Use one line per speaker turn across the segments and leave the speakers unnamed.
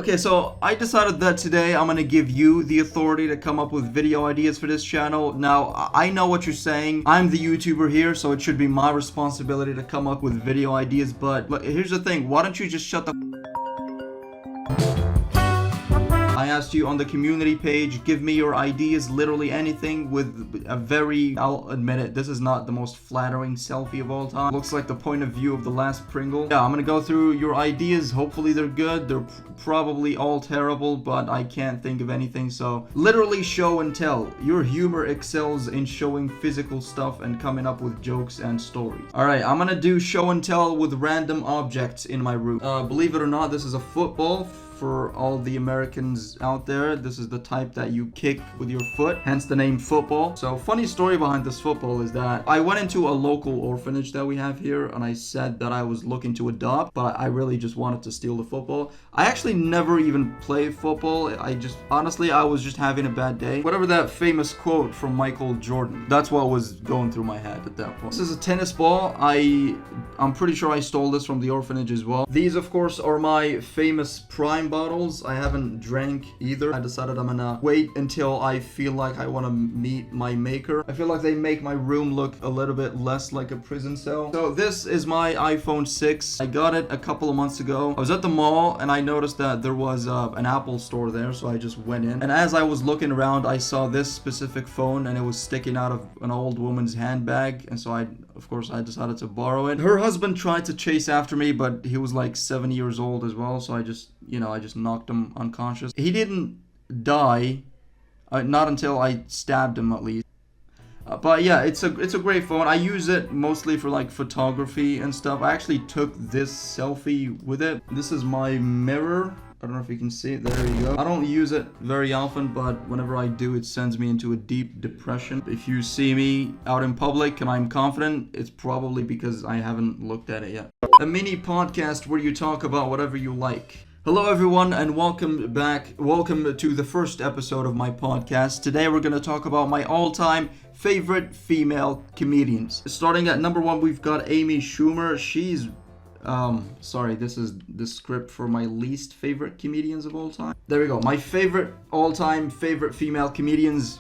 Okay, so I decided that today I'm gonna give you the authority to come up with video ideas for this channel. Now, I know what you're saying. I'm the YouTuber here, so it should be my responsibility to come up with video ideas, but here's the thing. Why don't you just shut the I asked you on the community page, give me your ideas, literally anything with a very, I'll admit it, this is not the most flattering selfie of all time. Looks like the point of view of the last Pringle. Yeah, I'm gonna go through your ideas. Hopefully they're good. They're probably all terrible, but I can't think of anything. So literally show and tell. Your humor excels in showing physical stuff and coming up with jokes and stories. All right, I'm gonna do show and tell with random objects in my room. Believe it or not, this is a football. For all the Americans out there, this is the type that you kick with your foot, hence the name football. So funny story behind this football is that I went into a local orphanage that we have here and I said that I was looking to adopt, but I really just wanted to steal the football. I actually never even play football. Honestly, I was just having a bad day. Whatever that famous quote from Michael Jordan, that's what was going through my head at that point. This is a tennis ball. I'm pretty sure I stole this from the orphanage as well. These, of course, are my famous Prime bottles. I haven't drank either. I decided I'm gonna wait until I feel like I want to meet my maker. I feel like they make my room look a little bit less like a prison cell. So this is my iPhone 6. I got it a couple of months ago. I was at the mall and I noticed that there was an Apple store there, so I just went in. And as I was looking around, I saw this specific phone and it was sticking out of an old woman's handbag, and so of course I decided to borrow it. Her husband tried to chase after me, but he was like 7 years old as well, so I just knocked him unconscious. He didn't die, not until I stabbed him at least. But yeah, it's a great phone. I use it mostly for like photography and stuff. I actually took this selfie with it. This is my mirror. I don't know if you can see it. There you go. I don't use it very often, but whenever I do, it sends me into a deep depression. If you see me out in public and I'm confident, it's probably because I haven't looked at it yet. A mini podcast where you talk about whatever you like. Hello everyone and welcome back. Welcome to the first episode of my podcast. Today we're going to talk about my all-time favorite female comedians. Starting at number 1, we've got Amy Schumer. She's sorry, this is the script for my least favorite comedians of all time. There we go. My all-time favorite female comedians.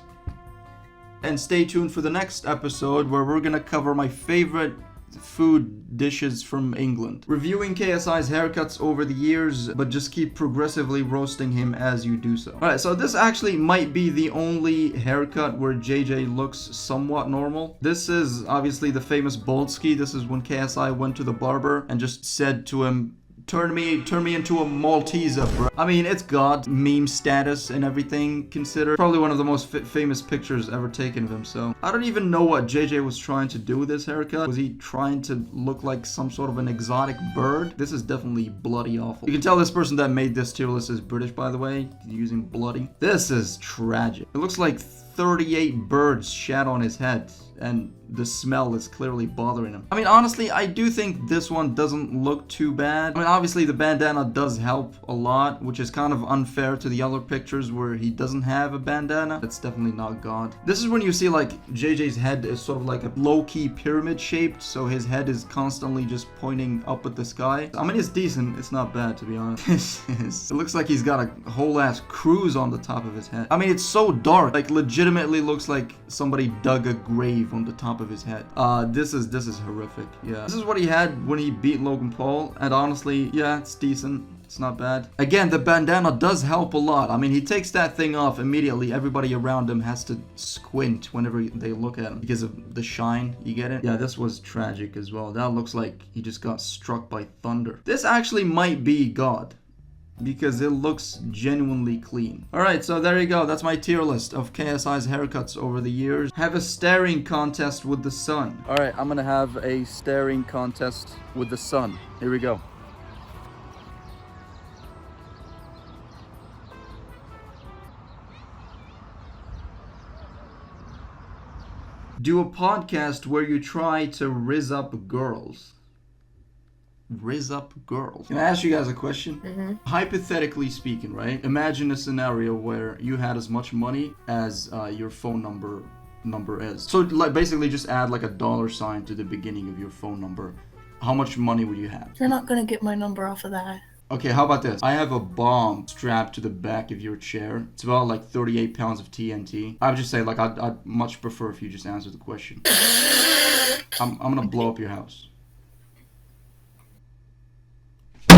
And stay tuned for the next episode where we're going to cover my favorite food dishes from England. Reviewing KSI's haircuts over the years, but just keep progressively roasting him as you do so. Alright, so this actually might be the only haircut where JJ looks somewhat normal. This is obviously the famous Boldsky. This is when KSI went to the barber and just said to him, Turn me into a Malteser, bro. I mean, it's got meme status and everything considered. Probably one of the most famous pictures ever taken of him, so. I don't even know what JJ was trying to do with this haircut. Was he trying to look like some sort of an exotic bird? This is definitely bloody awful. You can tell this person that made this tier list is British, by the way, using bloody. This is tragic. It looks like 38 birds shat on his head, and the smell is clearly bothering him. I mean, honestly, I do think this one doesn't look too bad. I mean, obviously the bandana does help a lot, which is kind of unfair to the other pictures where he doesn't have a bandana. That's definitely not God. This is when you see like JJ's head is sort of like a low-key pyramid shaped, so his head is constantly just pointing up at the sky. I mean, it's decent. It's not bad, to be honest. It looks like he's got a whole ass cruise on the top of his head. I mean, it's so dark. Like, legitimately looks like somebody dug a grave on the top of his head. This is horrific. Yeah, this is what he had when he beat Logan Paul, and honestly, yeah, it's decent. It's not bad. Again, the bandana does help a lot. I mean, he takes that thing off immediately. Everybody around him has to squint whenever they look at him because of the shine. You get it? Yeah, this was tragic as well. That looks like he just got struck by thunder. This actually might be God, because it looks genuinely clean. Alright, so there you go. That's my tier list of KSI's haircuts over the years. Have a staring contest with the sun. Alright, I'm gonna have a staring contest with the sun. Here we go. Do a podcast where you try to rizz up girls. Rizz up girls. Can I ask you guys a question? Mm-hmm. Hypothetically speaking, right? Imagine a scenario where you had as much money as your phone number is. So like basically just add like a $sign to the beginning of your phone number. How much money would you have?
You're not gonna get my number off of that.
Okay, how about this? I have a bomb strapped to the back of your chair. It's about like 38 pounds of TNT. I would just say, like, I'd much prefer if you just answer the question. I'm gonna blow up your house.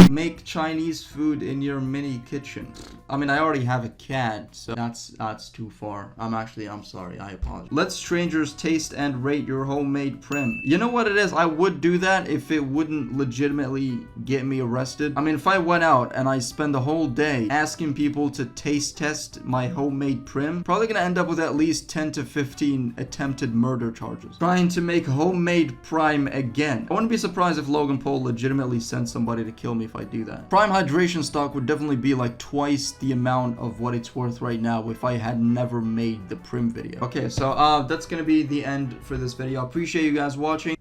Make Chinese food in your mini kitchen. I mean, I already have a cat, so that's too far. I'm sorry, I apologize. Let strangers taste and rate your homemade prim. You know what it is? I would do that if it wouldn't legitimately get me arrested. I mean, if I went out and I spend the whole day asking people to taste test my homemade prim, probably gonna end up with at least 10 to 15 attempted murder charges. Trying to make homemade prime again. I wouldn't be surprised if Logan Paul legitimately sent somebody to kill me if I do that. Prime hydration stock would definitely be like twice the amount of what it's worth right now if I had never made the prim video. Okay, so that's gonna be the end for this video. I appreciate you guys watching.